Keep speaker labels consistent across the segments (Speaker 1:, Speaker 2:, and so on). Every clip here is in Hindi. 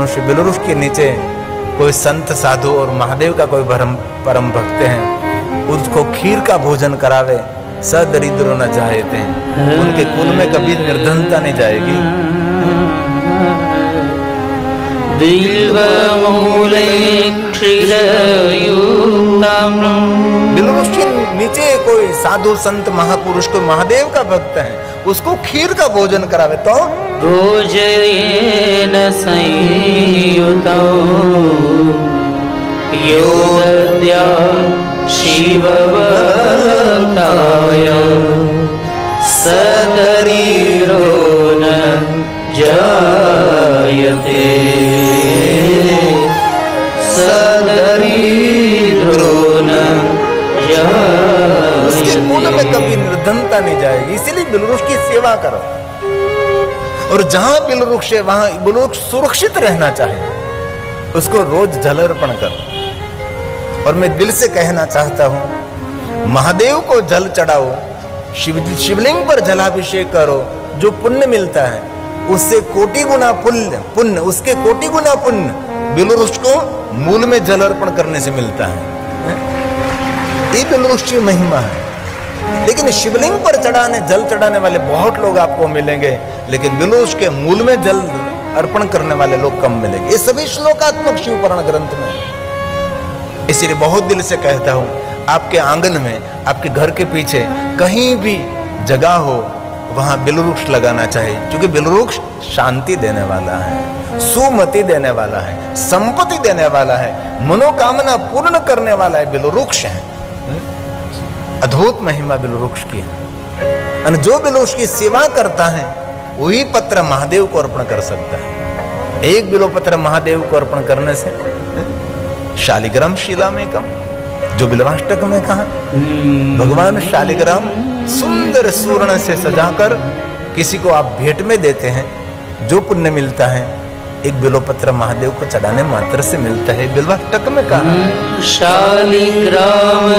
Speaker 1: श्री बिलवृक्ष के नीचे कोई संत साधु और महादेव का कोई परम भक्त हैं, उसको खीर का भोजन करावे, सदरिद्रो न जायते हैं, उनके कुल में कभी निर्धनता नहीं जाएगी। बिलवृक्ष के नीचे कोई साधु संत महापुरुष को महादेव का भक्त है, उसको खीर का भोजन करावे तो
Speaker 2: भोजयेन संयुतौ योगद्या शिवभक्ताय सदरीरो न जायते सदरीरो न जायते।
Speaker 1: उसके कुल में कभी निर्धनता नहीं जाएगी, इसीलिए बिलवृक्ष की सेवा करो। और जहां बिलवृक्ष है वहां बिलवृक्ष सुरक्षित रहना चाहिए, उसको रोज जल अर्पण करो। और मैं दिल से कहना चाहता हूं, महादेव को जल चढ़ाओ, शिवलिंग पर जलाभिषेक करो, जो पुण्य मिलता है उससे कोटि गुना पुण्य उसके कोटि गुना पुण्य बिलवृक्ष को मूल में जल अर्पण करने से मिलता है। ये बिलवृक्ष की महिमा है। लेकिन शिवलिंग पर जल चढ़ाने वाले बहुत लोग आपको मिलेंगे, लेकिन बिलवृक्ष के मूल में जल अर्पण करने वाले लोग कम मिलेंगे। ये सभी श्लोकात्मक शिव पुराण ग्रंथ में। इसीलिए बहुत दिल से कहता हूं, आपके आंगन में, आपके घर के पीछे कहीं भी जगह हो, वहां बिलवृक्ष लगाना चाहिए, क्योंकि बिलवृक्ष शांति देने वाला है, सुमति देने वाला है, संपत्ति देने वाला है, मनोकामना पूर्ण करने वाला है। बिलवृक्ष है, अद्भुत महिमा बिलवृक्ष की है। और जो बिलवृक्ष की सेवा करता है वही पत्र महादेव को अर्पण कर सकता है। एक बिल्वपत्र महादेव को अर्पण करने से शालिग्राम शिला में कम, जो बिल्वाष्टक में कहा, भगवान शालिग्राम सुंदर सुवर्ण से सजाकर किसी को आप भेंट में देते हैं, जो पुण्य मिलता है एक बिल्वपत्र महादेव को चढ़ाने मात्र से मिलता है। बिल्वाष्टक में कहा,
Speaker 2: शालिग्राम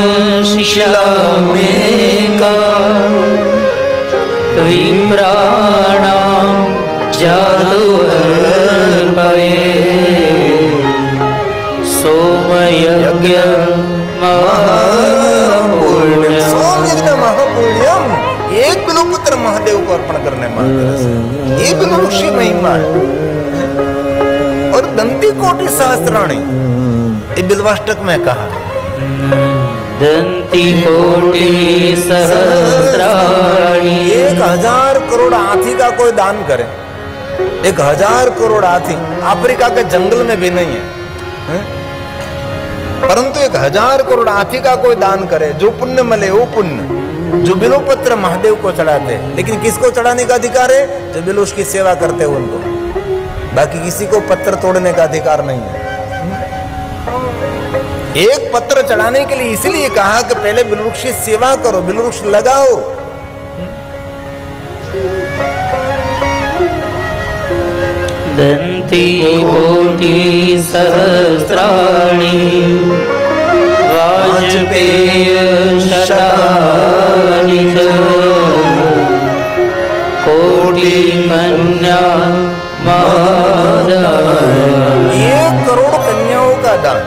Speaker 2: शिला में का विप्राणां जादु अर्पये सोमयज्ञ
Speaker 1: महापुण्यम। एक बिल्वपत्र महादेव को अर्पण करने मात्र से ये बिल्वृक्ष की महिमा है। और दंती कोटि सहस्त्राणी, ये बिल्वाष्टक में कहा,
Speaker 2: दंती कोटि सहस्राणि।
Speaker 1: 1000 करोड़ हाथी का कोई दान करे, 1000 करोड़ हाथी अफ्रीका के जंगल में भी नहीं है, परंतु 1000 करोड़ हाथी का कोई दान करे, जो पुण्य मिले वो पुण्य, जो बिल्वपत्र महादेव को चढ़ाते। लेकिन किसको चढ़ाने का अधिकार है? जो बिल्वृक्ष की सेवा करते हैं उनको, बाकी किसी को पत्थर तोड़ने का अधिकार नहीं है। एक पत्र चढ़ाने के लिए इसलिए कहा कि पहले बिल्वृक्ष की सेवा करो, बिल्वृक्ष लगाओ।
Speaker 2: दंती कोटि सहस्राणि वाजपेय शतानि कोटि कन्या
Speaker 1: 1 करोड़ कन्याओं का दान।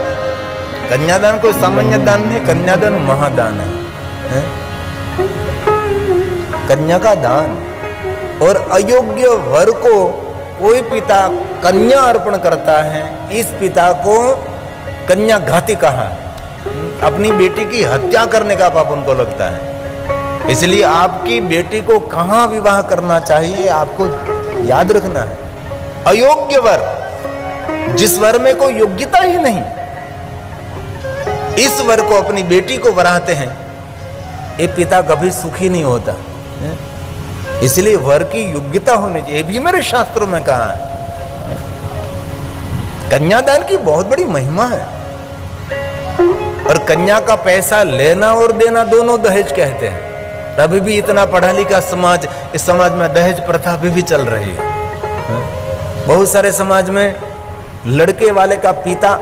Speaker 1: कन्यादान कोई सामान्य दान नहीं, कन्यादान महादान है। कन्या का दान। और अयोग्य वर को कोई पिता कन्या अर्पण करता है, इस पिता को कन्या घाती कहा, अपनी बेटी की हत्या करने का पाप उनको लगता है। इसलिए आपकी बेटी को कहां विवाह करना चाहिए आपको याद रखना है। अयोग्य वर, जिस वर में कोई योग्यता ही नहीं, इस वर को अपनी बेटी को वराते हैं, ये पिता कभी सुखी नहीं होता। इसलिए वर की योग्यता होनी चाहिए, भी मेरे शास्त्रों में कहा है। कन्यादान की बहुत बड़ी महिमा है। और कन्या का पैसा लेना और देना दोनों दहेज कहते हैं। अभी भी इतना पढ़ा लिखा समाज, इस समाज में दहेज प्रथा अभी भी चल रही है। बहुत सारे समाज में लड़के वाले का पिता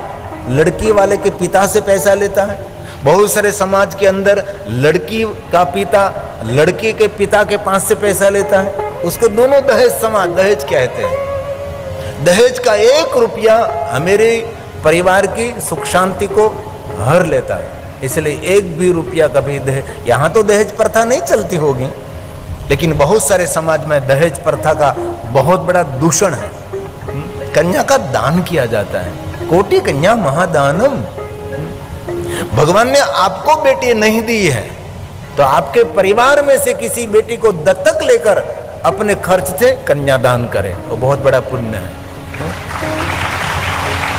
Speaker 1: लड़की वाले के पिता से पैसा लेता है। बहुत सारे समाज के अंदर लड़की का पिता लड़की के पिता के पास से पैसा लेता है, उसको दोनों दहेज समाज दहेज कहते हैं। दहेज का 1 रुपया हमारे परिवार की सुख शांति को हर लेता है। इसलिए 1 भी रुपया कभी दहेज, यहाँ तो दहेज प्रथा नहीं चलती होगी, लेकिन बहुत सारे समाज में दहेज प्रथा का बहुत बड़ा दूषण है। कन्या का दान किया जाता है, कोटि कन्या महादानम। भगवान ने आपको बेटी नहीं दी है तो आपके परिवार में से किसी बेटी को दत्तक लेकर अपने खर्च से कन्यादान करें, वो बहुत बड़ा पुण्य है।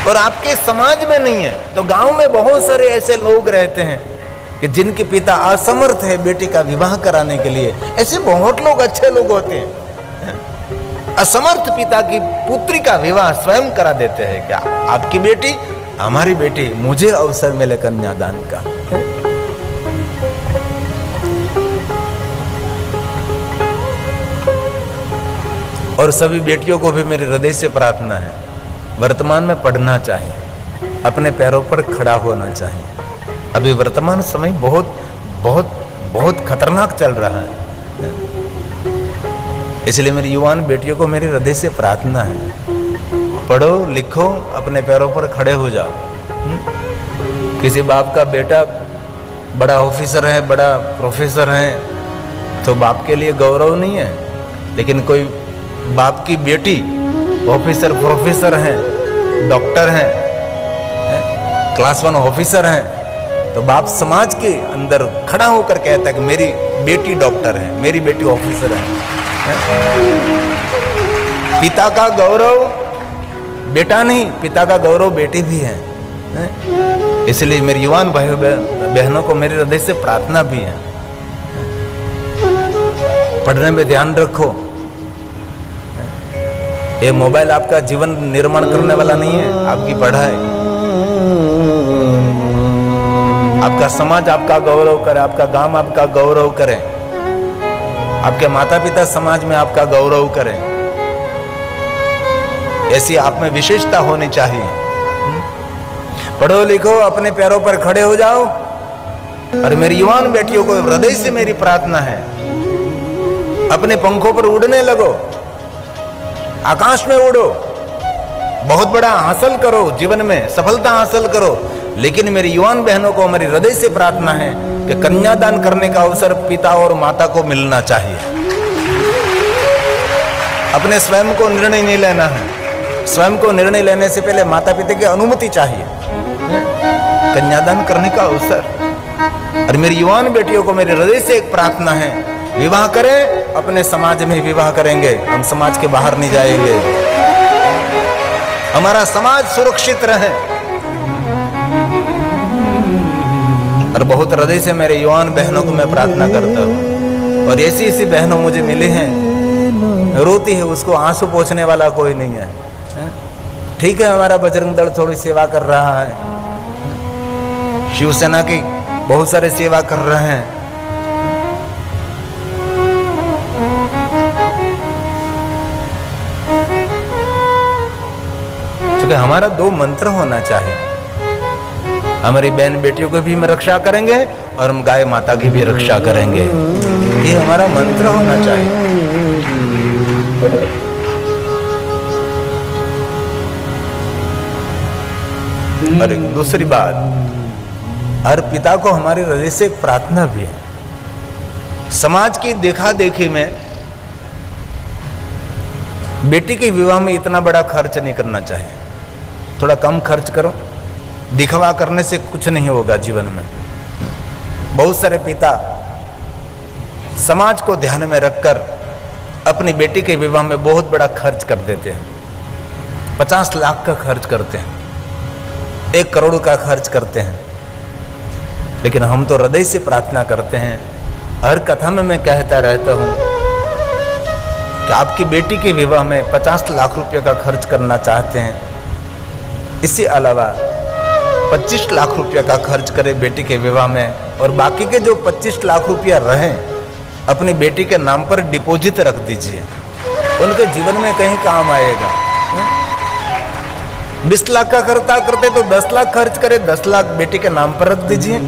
Speaker 1: और आपके समाज में नहीं है तो गांव में बहुत सारे ऐसे लोग रहते हैं कि जिनके पिता असमर्थ है बेटी का विवाह कराने के लिए। ऐसे बहुत लोग अच्छे लोग होते हैं, असमर्थ पिता की पुत्री का विवाह स्वयं करा देते हैं। क्या आपकी बेटी, हमारी बेटी, मुझे अवसर मिले कन्यादान का। और सभी बेटियों को भी मेरे हृदय से प्रार्थना है, वर्तमान में पढ़ना चाहिए, अपने पैरों पर खड़ा होना चाहिए। अभी वर्तमान समय बहुत बहुत बहुत खतरनाक चल रहा है, इसलिए मेरी युवान बेटियों को मेरे हृदय से प्रार्थना है, पढ़ो लिखो, अपने पैरों पर खड़े हो जाओ। किसी बाप का बेटा बड़ा ऑफिसर है, बड़ा प्रोफेसर है तो बाप के लिए गौरव नहीं है, लेकिन कोई बाप की बेटी ऑफिसर प्रोफेसर है, डॉक्टर है, क्लास 1 ऑफिसर है, तो बाप समाज के अंदर खड़ा होकर कहता है कि मेरी बेटी डॉक्टर है, मेरी बेटी ऑफिसर है। पिता का गौरव बेटा नहीं, पिता का गौरव बेटी भी है। इसलिए मेरी युवान भाइयों बहनों को मेरे हृदय से प्रार्थना भी है, पढ़ने में ध्यान रखो। ये मोबाइल आपका जीवन निर्माण करने वाला नहीं है, आपकी पढ़ाई, आपका समाज आपका गौरव करे, आपका गांव आपका गौरव करे, आपके माता पिता समाज में आपका गौरव करें। ऐसी आप में विशेषता होनी चाहिए। पढ़ो लिखो, अपने पैरों पर खड़े हो जाओ। और मेरी युवान बेटियों को हृदय से मेरी प्रार्थना है, अपने पंखों पर उड़ने लगो, आकाश में उड़ो, बहुत बड़ा हासिल करो, जीवन में सफलता हासिल करो। लेकिन मेरी युवान बहनों को मेरी हृदय से प्रार्थना है कि कन्यादान करने का अवसर पिता और माता को मिलना चाहिए। अपने स्वयं को निर्णय नहीं लेना है, स्वयं को निर्णय लेने से पहले माता पिता की अनुमति चाहिए कन्यादान करने का अवसर। और मेरी युवान बेटियों को मेरे हृदय से एक प्रार्थना है, विवाह करें, अपने समाज में विवाह करेंगे, हम समाज के बाहर नहीं जाएंगे, हमारा समाज सुरक्षित रहे। और बहुत हृदय से मेरे युवान बहनों को मैं प्रार्थना करता हूँ। और ऐसी ऐसी बहनों मुझे मिले हैं, रोती है, उसको आंसू पोंछने वाला कोई नहीं है। ठीक है, हमारा बजरंग दल थोड़ी सेवा कर रहा है, शिवसेना की बहुत सारे सेवा कर रहे हैं, क्योंकि हमारा 2 मंत्र होना चाहिए, हमारी बहन बेटियों को भी हम रक्षा करेंगे और हम गाय माता की भी रक्षा करेंगे, ये हमारा मंत्र होना चाहिए। और एक दूसरी बात, हर पिता को हमारे हृदय से प्रार्थना भी है, समाज की देखा देखी में बेटी के विवाह में इतना बड़ा खर्च नहीं करना चाहिए, थोड़ा कम खर्च करो। दिखावा करने से कुछ नहीं होगा जीवन में। बहुत सारे पिता समाज को ध्यान में रखकर अपनी बेटी के विवाह में बहुत बड़ा खर्च कर देते हैं, 50 लाख का खर्च करते हैं, 1 करोड़ का खर्च करते हैं। लेकिन हम तो हृदय से प्रार्थना करते हैं, हर कथा में मैं कहता रहता हूं कि आपकी बेटी के विवाह में 50 लाख रुपए का खर्च करना चाहते हैं, इससे अलावा 25 लाख रुपया का खर्च करें बेटी के विवाह में, और बाकी के जो 25 लाख रुपया रहे अपनी बेटी के नाम पर डिपॉजिट रख दीजिए, उनके जीवन में कहीं काम आएगा। 20 लाख का खर्चा करते तो 10 लाख खर्च करे, 10 लाख बेटी के नाम पर रख दीजिए,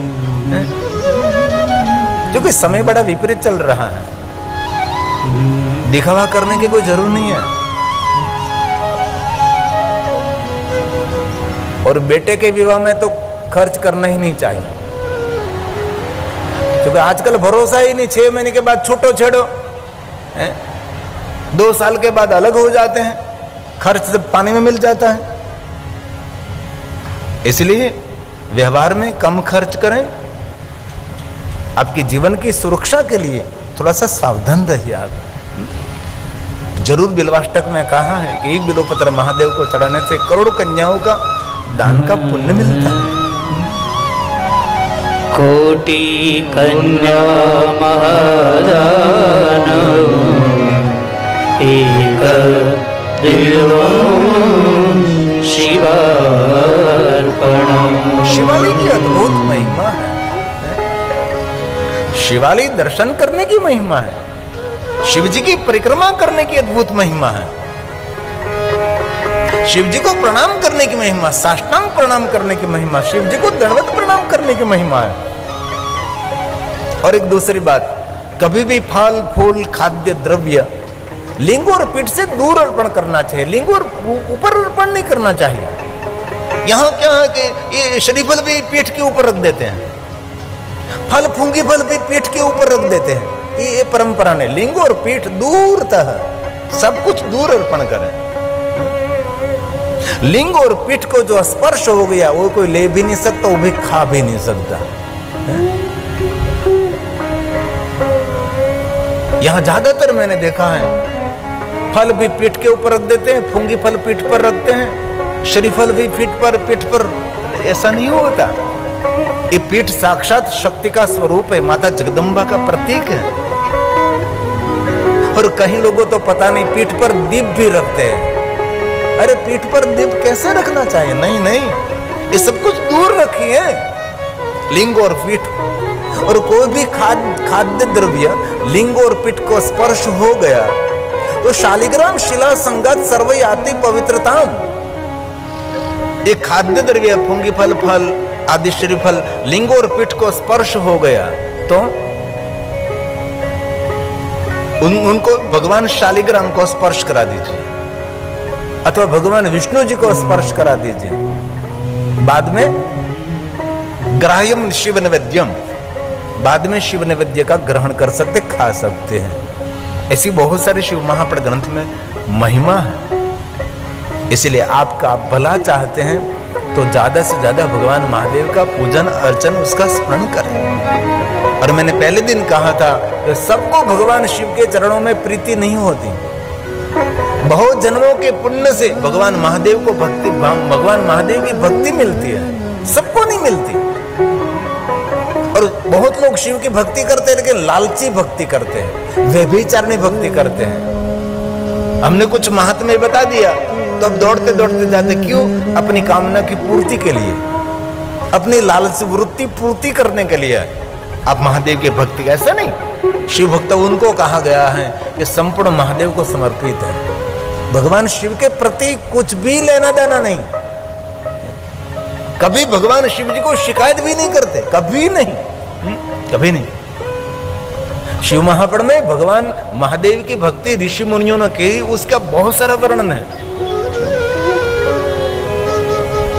Speaker 1: क्योंकि समय बड़ा विपरीत चल रहा है, दिखावा करने की कोई जरूरत नहीं है। और बेटे के विवाह में तो खर्च करना ही नहीं चाहिए, क्योंकि आजकल भरोसा ही नहीं। 6 महीने के बाद छूटो छेड़ो, 2 साल के बाद अलग हो जाते हैं, खर्च सब पानी में मिल जाता है। इसलिए व्यवहार में कम खर्च करें, आपके जीवन की सुरक्षा के लिए थोड़ा सा सावधान रहिए आप। जरूर बिल्वाष्टक में कहा है कि 1 बिल्वपत्र महादेव को चढ़ाने से करोड़ कन्याओं का दान का पुण्य मिलता है।
Speaker 2: कोटि कन्या महादान एक बिल्वं शिवार्पणम्।
Speaker 1: शिवाली की अद्भुत महिमा है, शिवाली दर्शन करने की महिमा है, शिव जी की परिक्रमा करने की अद्भुत महिमा है, शिव जी को प्रणाम करने की महिमा, साष्टांग प्रणाम करने की महिमा, शिव जी को दंडवत प्रणाम करने की महिमा है। और एक दूसरी बात, कभी भी फल फूल खाद्य द्रव्य लिंग और पीठ से दूर अर्पण करना चाहिए, लिंग और ऊपर अर्पण नहीं करना चाहिए। यहाँ क्या है कि ये शरीफल भी पीठ के ऊपर रख देते हैं, फल फूंगी फल भी पीठ के ऊपर रख देते हैं, ये परंपरा ने। लिंग और पीठ दूर तक सब कुछ दूर अर्पण करें। लिंग और पीठ को जो स्पर्श हो गया वो कोई ले भी नहीं सकता, वो भी खा भी नहीं सकता। यहां ज्यादातर मैंने देखा है फल भी पीठ के ऊपर रख देते हैं, फूंगी फल पीठ पर रखते हैं, शरीफल भी पीठ पर। ऐसा नहीं होता। ये पीठ साक्षात शक्ति का स्वरूप है, माता जगदम्बा का प्रतीक है। और कहीं लोगों तो पता नहीं पीठ पर दीप भी रखते हैं। अरे पीठ पर दीप कैसे रखना चाहिए? नहीं नहीं, ये सब कुछ दूर रखिए, लिंग और पीठ। और कोई भी खाद्य द्रव्य लिंग और पीठ को स्पर्श हो गया तो शालिग्राम शिला संगत सर्वयाति पवित्रताम। ये खाद्य द्रव्य फूंगी फल आदि श्रीफल लिंग और पीठ को स्पर्श हो गया तो उनको भगवान शालिग्राम को स्पर्श करा दीजिए, अथवा भगवान विष्णु जी को स्पर्श करा दीजिए। बाद में ग्राह्यम शिव नैवेद्यम, बाद में शिव नैवेद्य का ग्रहण कर सकते, खा सकते हैं। ऐसी बहुत सारी शिव महापड़ ग्रंथ में महिमा है। इसलिए आपका भला चाहते हैं तो ज्यादा से ज्यादा भगवान महादेव का पूजन अर्चन, उसका स्मरण करें। और मैंने पहले दिन कहा था कि सबको भगवान शिव के चरणों में प्रीति नहीं होती। बहुत जन्मों के पुण्य से भगवान महादेव को भगवान महादेव की भक्ति मिलती है, सबको नहीं मिलती। और बहुत लोग शिव की भक्ति करते हैं लेकिन लालची भक्ति करते हैं, व्यभिचारिणी भक्ति करते हैं। हमने कुछ महात्म्य बता दिया तो अब दौड़ते दौड़ते जाते, क्यों? अपनी कामना की पूर्ति के लिए, अपनी लालच वृत्ति पूर्ति करने के लिए। आप महादेव की भक्ति, ऐसा नहीं। शिव भक्त उनको कहा गया है कि संपूर्ण महादेव को समर्पित है। भगवान शिव के प्रति कुछ भी लेना देना नहीं। कभी भगवान शिव जी को शिकायत भी नहीं करते, कभी नहीं, कभी नहीं। शिव महापड़ में भगवान महादेव की भक्ति ऋषि मुनियों ने की, उसका बहुत सारा वर्णन है।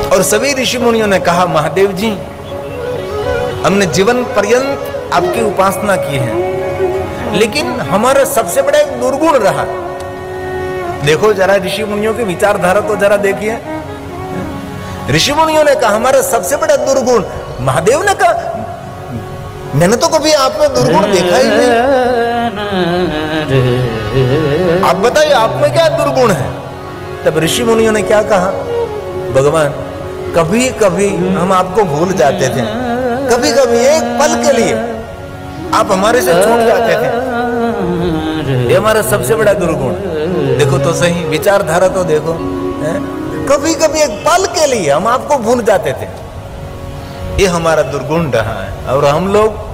Speaker 1: और सभी ऋषि मुनियों ने कहा, महादेव जी हमने जीवन पर्यंत आपकी उपासना की है, लेकिन हमारा सबसे बड़ा एक दुर्गुण रहा। देखो जरा ऋषि मुनियों की विचारधारा तो जरा देखिए। ऋषि मुनियों ने कहा हमारा सबसे बड़ा दुर्गुण, महादेव ने कहा मैंने तो कभी आप में दुर्गुण देखा ही नहीं, आप बताइए आप में क्या दुर्गुण है? तब ऋषि मुनियों ने क्या कहा, भगवान कभी कभी हम आपको भूल जाते थे, कभी कभी एक पल के लिए आप हमारे से छूट जाते थे, ये हमारा सबसे बड़ा दुर्गुण। देखो तो सही, विचारधारा तो देखो, कभी कभी एक पल के लिए हम आपको भूल जाते थे, ये हमारा दुर्गुण रहा है। और हम लोग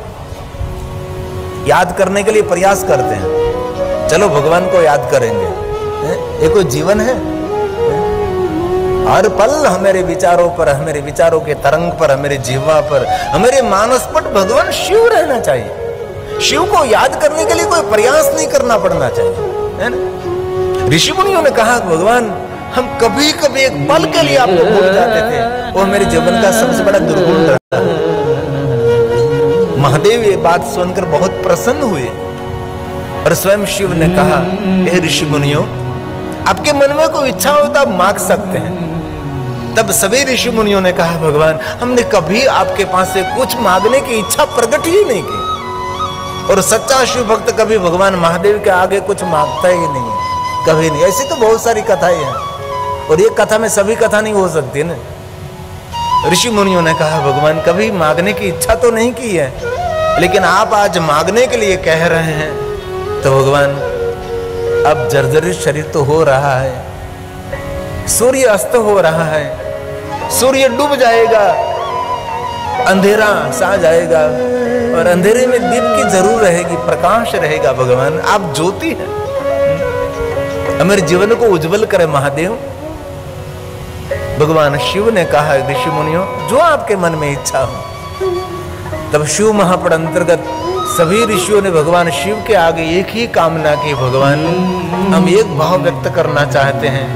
Speaker 1: याद करने के लिए प्रयास करते हैं, चलो भगवान को याद करेंगे, ये कोई जीवन है? हर पल हमारे विचारों पर, हमारे विचारों के तरंग पर, हमारे जीवा पर, हमारे मानस पर भगवान शिव रहना चाहिए। शिव को याद करने के लिए कोई प्रयास नहीं करना पड़ना चाहिए, है ना? ऋषि मुनियों ने कहा भगवान हम कभी कभी एक पल के लिए आपको भूल जाते थे, वो मेरे जीवन का सबसे बड़ा दुर्गुण रहा। महादेव ये बात सुनकर बहुत प्रसन्न हुए और स्वयं शिव ने कहा, हे ऋषि मुनियों, आपके मन में कोई इच्छा हो तो आप मांग सकते हैं। तब सभी ऋषि मुनियों ने कहा, भगवान हमने कभी आपके पास से कुछ मांगने की इच्छा प्रकट ही नहीं की। और सच्चा शिव भक्त कभी भगवान महादेव के आगे कुछ मांगता ही नहीं है, कभी नहीं। ऐसी तो बहुत सारी कथाएं हैं और ये कथा में सभी कथा नहीं हो सकती ना। ऋषि मुनियों ने कहा, भगवान कभी मांगने की इच्छा तो नहीं की है, लेकिन आप आज मांगने के लिए कह रहे हैं, तो भगवान अब जर्जरित शरीर तो हो रहा है, सूर्य अस्त हो रहा है, सूर्य डूब जाएगा, अंधेरा सा जाएगा और अंधेरे में दीप की जरूर रहेगी, प्रकाश रहेगा। भगवान आप ज्योति हैं, हमारे जीवन को उज्जवल करे महादेव। भगवान शिव ने कहा, ऋषि मुनियों जो आपके मन में इच्छा हो। तब शिव महापद अंतर्गत सभी ऋषियों ने भगवान शिव के आगे एक ही कामना की, भगवान हम एक भाव व्यक्त करना चाहते हैं।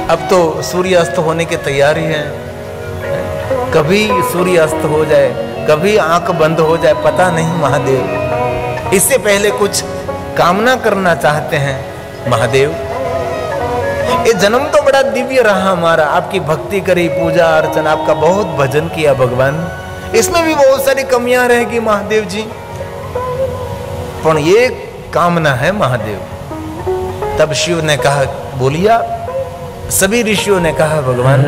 Speaker 1: अब तो सूर्य अस्त होने की तैयारी है, कभी सूर्य अस्त हो जाए, कभी आंख बंद हो जाए, पता नहीं महादेव। इससे पहले कुछ कामना करना चाहते हैं महादेव। ये जन्म तो बड़ा दिव्य रहा हमारा, आपकी भक्ति करी, पूजा अर्चना, आपका बहुत भजन किया भगवान। इसमें भी बहुत सारी कमियां रहेगी महादेव जी, पर ये कामना है महादेव। तब शिव ने कहा, बोलिया। सभी ऋषियों ने कहा, भगवान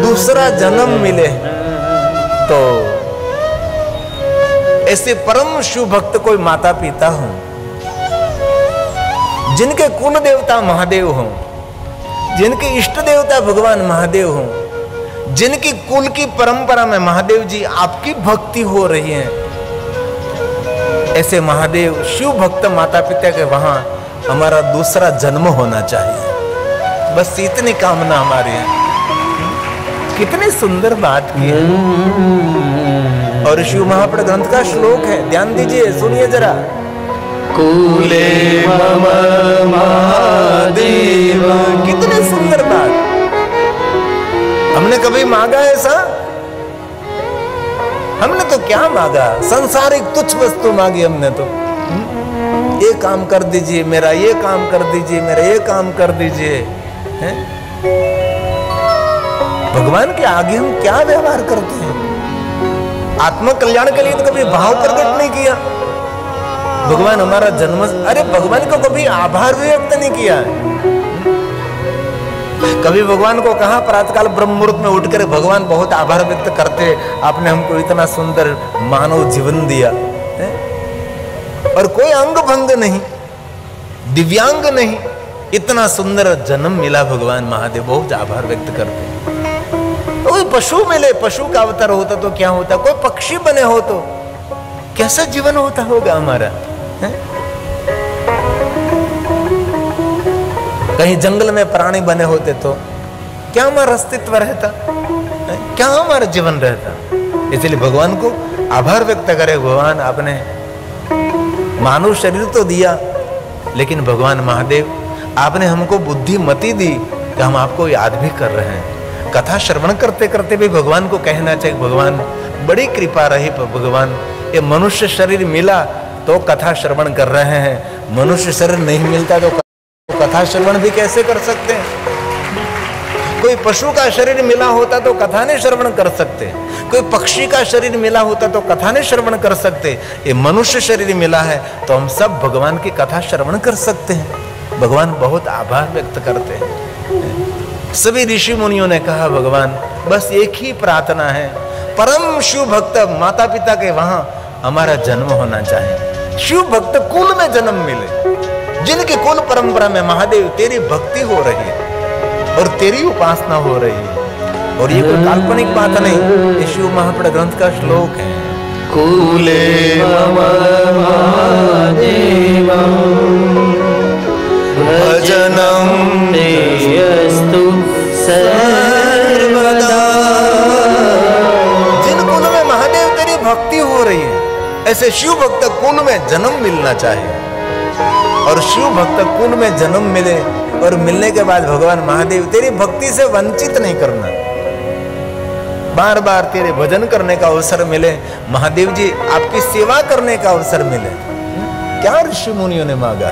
Speaker 1: दूसरा जन्म मिले तो ऐसे परम शिव भक्त कोई माता पिता हो, जिनके कुल देवता महादेव हों, जिनके इष्ट देवता भगवान महादेव हों, जिनकी कुल की परंपरा में महादेव जी आपकी भक्ति हो रही है, ऐसे महादेव शिव भक्त माता पिता के वहां हमारा दूसरा जन्म होना चाहिए। बस इतनी कामना हमारी है। कितनी सुंदर बात की है। और शिव महापद ग्रंथ का श्लोक है, ध्यान दीजिए, सुनिए जरा।
Speaker 2: कूले मम महादेव।
Speaker 1: कितनी सुंदर बात। हमने कभी मांगा ऐसा? हमने तो क्या मांगा, संसारिक तुच्छ वस्तु मांगी हमने तो। ये काम कर दीजिए मेरा, ये काम कर दीजिए मेरा, ये काम कर दीजिए। भगवान के आगे हम क्या व्यवहार करते हैं? आत्म कल्याण के लिए तो कभी भाव प्रकट नहीं किया। भगवान हमारा जन्म, अरे भगवान को कभी आभार व्यक्त नहीं किया। कभी भगवान को कहा प्रातःकाल ब्रह्म मुहूर्त में उठकर, भगवान बहुत आभार व्यक्त करते, आपने हमको इतना सुंदर मानव जीवन दिया है? और कोई अंग भंग नहीं, दिव्यांग नहीं, इतना सुंदर जन्म मिला भगवान महादेव, बहुत आभार व्यक्त करते। कोई पशु मिले, पशु का अवतार होता तो क्या होता, कोई पक्षी बने हो तो कैसा जीवन होता होगा हमारा है? कहीं जंगल में प्राणी बने होते तो क्या हमारा अस्तित्व रहता, क्या हमारा जीवन रहता। इसलिए भगवान को आभार व्यक्त करे, भगवान आपने मानव शरीर तो दिया, लेकिन भगवान महादेव आपने हमको बुद्धिमति दी कि हम आपको याद भी कर रहे हैं। कथा श्रवण करते करते भी भगवान को कहना चाहिए, भगवान बड़ी कृपा रही भगवान, ये मनुष्य शरीर मिला तो कथा श्रवण कर रहे हैं, मनुष्य शरीर नहीं मिलता तो कथा श्रवण भी कैसे कर सकते हैं? कोई पशु का शरीर मिला होता तो कथा नहीं श्रवण कर सकते, कोई पक्षी का शरीर मिला होता तो कथा नहीं श्रवण कर सकते। ये मनुष्य शरीर मिला है तो हम सब भगवान की कथा श्रवण कर सकते हैं। भगवान बहुत आभार व्यक्त करते हैं। सभी ऋषि मुनियों ने कहा, भगवान बस एक ही प्रार्थना है, परम शिव भक्त माता पिता के वहां हमारा जन्म होना चाहिए। शिव भक्त कुल में जन्म मिले, जिनके कुल परंपरा में महादेव तेरी भक्ति हो रही है और तेरी उपासना हो रही है। और ये कोई काल्पनिक बात नहीं, ये शिव महापद ग्रंथ का श्लोक है।
Speaker 2: कूले मम महादेव भजनं तेयस्तु सर्वदा।
Speaker 1: जिन कुल में महादेव तेरी भक्ति हो रही है, ऐसे शिव भक्त कुल में जन्म मिलना चाहिए। और शिव भक्त कुल में जन्म मिले और मिलने के बाद भगवान महादेव तेरी भक्ति से वंचित नहीं करना, बार बार तेरे भजन करने का अवसर मिले, महादेव जी आपकी सेवा करने का अवसर मिले। क्या ऋषि मुनियों ने मांगा?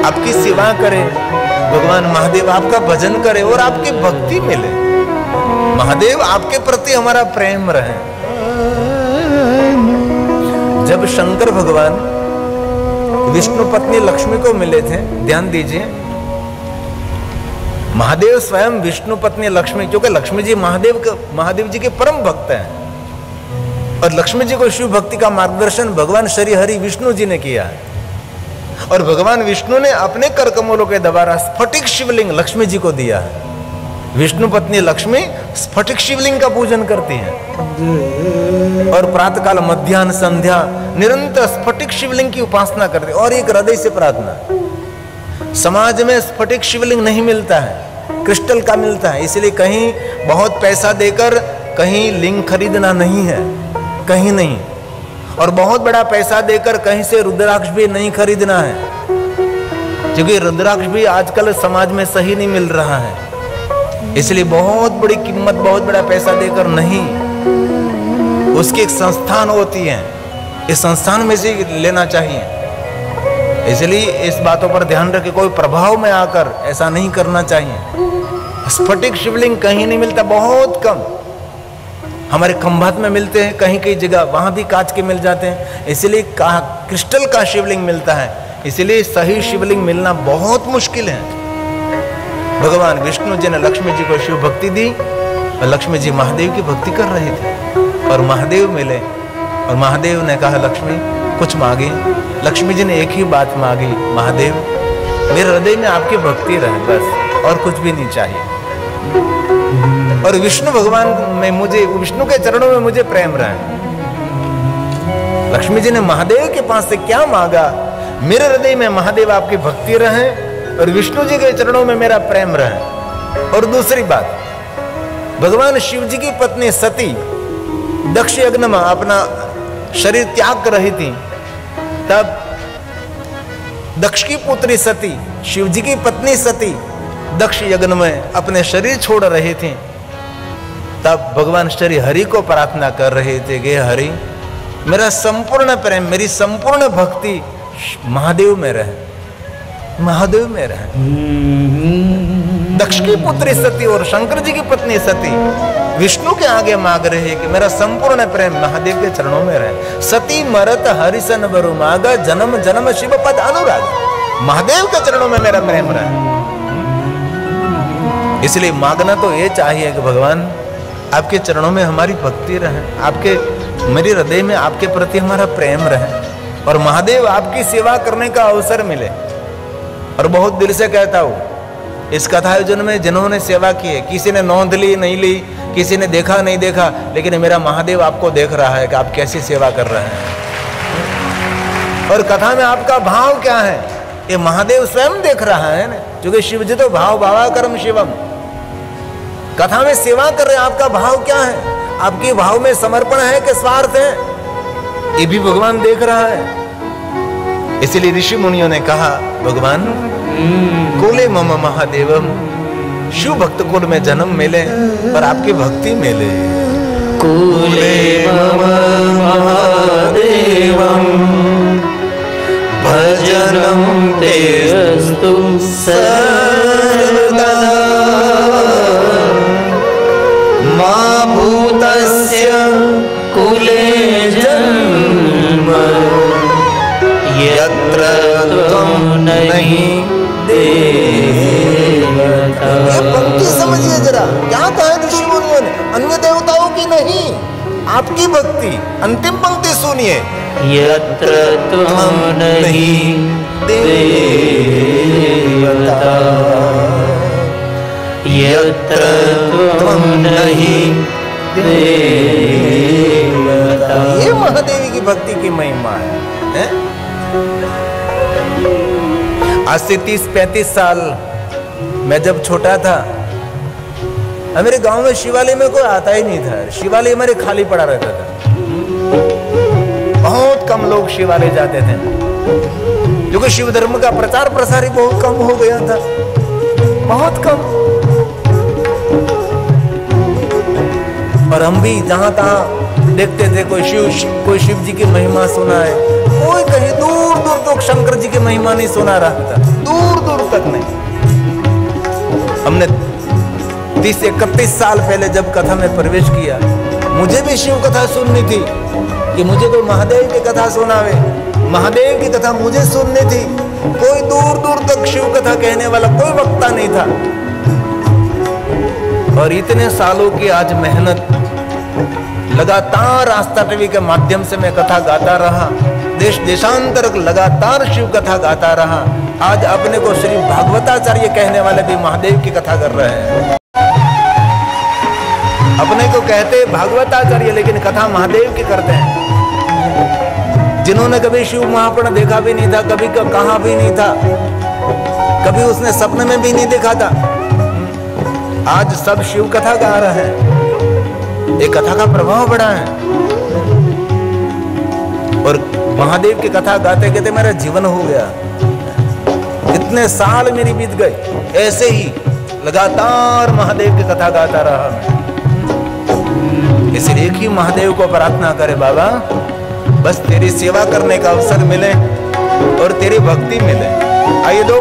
Speaker 1: आपकी सेवा करे भगवान महादेव, आपका भजन करे और आपकी भक्ति मिले। महादेव आपके प्रति हमारा प्रेम रहे। जब शंकर भगवान विष्णु पत्नी लक्ष्मी को मिले थे, ध्यान दीजिए, महादेव स्वयं विष्णु पत्नी लक्ष्मी, क्योंकि लक्ष्मी जी महादेव जी के परम भक्त हैं और लक्ष्मी जी को शिव भक्ति का मार्गदर्शन भगवान श्री हरि विष्णु जी ने किया है। और भगवान विष्णु ने अपने कर कमलों के द्वारा स्फटिक शिवलिंग लक्ष्मी जी को दिया है। विष्णु पत्नी लक्ष्मी स्फटिक शिवलिंग का पूजन करती हैं और प्रातःकाल मध्याह्न संध्या निरंतर स्फटिक शिवलिंग की उपासना करती है और एक हृदय से प्रार्थना। समाज में स्फटिक शिवलिंग नहीं मिलता है, क्रिस्टल का मिलता है, इसलिए कहीं बहुत पैसा देकर कहीं लिंग खरीदना नहीं है, कहीं नहीं, और बहुत बड़ा पैसा देकर कहीं से रुद्राक्ष भी नहीं खरीदना है, क्योंकि रुद्राक्ष भी आजकल समाज में सही नहीं मिल रहा है, इसलिए बहुत बड़ी कीमत, बहुत बड़ा पैसा देकर नहीं, उसकी एक संस्थान होती है, इस संस्थान में से लेना चाहिए। इसलिए इस बातों पर ध्यान रखें, कोई प्रभाव में आकर ऐसा नहीं करना चाहिए। स्फटिक शिवलिंग कहीं नहीं मिलता, बहुत कम, हमारे खंभात में मिलते हैं, कहीं कहीं जगह वहां भी कांच के मिल जाते हैं, इसलिए क्रिस्टल का शिवलिंग मिलता है, इसलिए सही शिवलिंग मिलना बहुत मुश्किल है। भगवान विष्णु जी ने लक्ष्मी जी को शिव भक्ति दी और लक्ष्मी जी महादेव की भक्ति कर रहे थे और महादेव मिले और महादेव ने कहा लक्ष्मी कुछ मांगी। लक्ष्मी जी ने एक ही बात मांगी, महादेव मेरे हृदय में आपकी भक्ति रहे, बस और कुछ भी नहीं चाहिए। और विष्णु भगवान में मुझे, विष्णु के चरणों में मुझे प्रेम रहे। लक्ष्मी जी ने महादेव के पास से क्या मांगा? मेरे हृदय में महादेव आपकी भक्ति रहे और विष्णु जी के चरणों में मेरा प्रेम रहे। और दूसरी बात, भगवान शिव जी की पत्नी सती दक्ष यज्ञ में अपना शरीर त्याग कर रही थी, तब दक्ष की पुत्री सती, शिव जी की पत्नी सती दक्ष यज्ञ में अपने शरीर छोड़ रहे थे, तब भगवान श्री हरि को प्रार्थना कर रहे थे कि हरि मेरा संपूर्ण प्रेम, मेरी संपूर्ण भक्ति महादेव में रहे, महादेव में रहे। दक्ष की पुत्री सती और शंकर जी की पत्नी सती विष्णु के आगे मांग रहे हैं कि मेरा संपूर्ण प्रेम महादेव के चरणों में रहे। सती मरत हरिसन बरु मागा, जन्म जन्म शिव पद अनुराग। महादेव के चरणों में मेरा प्रेम रहे। इसलिए मांगना तो ये चाहिए कि भगवान आपके चरणों में हमारी भक्ति रहे, आपके मेरे हृदय में आपके प्रति हमारा प्रेम रहे और महादेव आपकी सेवा करने का अवसर मिले। और बहुत दिल से कहता हूं, इस कथायोजन में जिन्होंने सेवा की है, किसी ने नोंद ली नहीं ली, किसी ने देखा नहीं देखा, लेकिन मेरा महादेव आपको देख रहा है कि आप कैसी सेवा कर रहे हैं और कथा में आपका भाव क्या है, ये महादेव स्वयं देख रहा है ना, क्योंकि शिव जी तो भाव भावा कर्म शिवम। कथा में सेवा कर रहे हैं, आपका भाव क्या है? आपके भाव में समर्पण है कि स्वार्थ है? ये भी भगवान देख रहा है। इसलिए ऋषि मुनियों ने कहा, भगवान कुले मम महादेवम, शिव भक्त कुल में जन्म मिले और आपकी भक्ति मिले।
Speaker 2: कुले मम महादेवम भजनम तेस्तु सर्वदा मा भूतस्य कुले जन्म यत्र त्वं नहीं देवता।
Speaker 1: ये पंक्ति समझिए जरा, क्या कहा ऋषि मुनियों ने? अन्य देवताओं की नहीं, आपकी भक्ति। अंतिम पंक्ति सुनिए,
Speaker 2: यत्र त्वं नहीं देवता, यत्र त्वं नहीं देवता।
Speaker 1: ये महादेवी की भक्ति की महिमा है? आज से 30-35 साल मैं जब छोटा था, मेरे गांव में शिवालय में कोई आता ही नहीं था। शिवालय हमारे खाली पड़ा रहता था, बहुत कम लोग शिवालय जाते थे। क्योंकि शिव धर्म का प्रचार प्रसार ही बहुत कम हो गया था, बहुत कम। और हम भी जहां तहां देखते थे कोई शिव जी की महिमा सुनाए, कोई कहीं दूर दूर तक शंकर जी की महिमा नहीं सुना रहा था, दूर दूर तक नहीं। हमने 30-31 साल पहले जब कथा में प्रवेश किया, मुझे भी शिव कथा सुननी थी कि मुझे कोई महादेव की कथा सुनावे, महादेव की कथा मुझे सुननी थी। कोई दूर दूर तक शिव कथा कहने वाला कोई वक्ता नहीं था। और इतने सालों की आज मेहनत, लगातार आस्था टीवी के माध्यम से मैं कथा गाता रहा, देश देशांतर लगातार शिव कथा गाता रहा। आज अपने को श्री भागवताचार्य कहने वाले भी महादेव की कथा कर रहे हैं। अपने को कहते भागवताचार्य, लेकिन कथा महादेव की करते हैं। जिन्होंने कभी शिव महापुराण देखा भी नहीं था, कभी कहा भी नहीं था, कभी उसने सपने में भी नहीं देखा था, आज सब शिव कथा गा रहे हैं। एक कथा का प्रभाव बड़ा है। और महादेव की कथा गाते गाते मेरा जीवन हो गया। इतने साल मेरी बीत गए, ऐसे ही लगातार महादेव की कथा गाता रहा मैं। इसलिए एक ही महादेव को प्रार्थना करे, बाबा बस तेरी सेवा करने का अवसर मिले और तेरी भक्ति मिले। आइए दो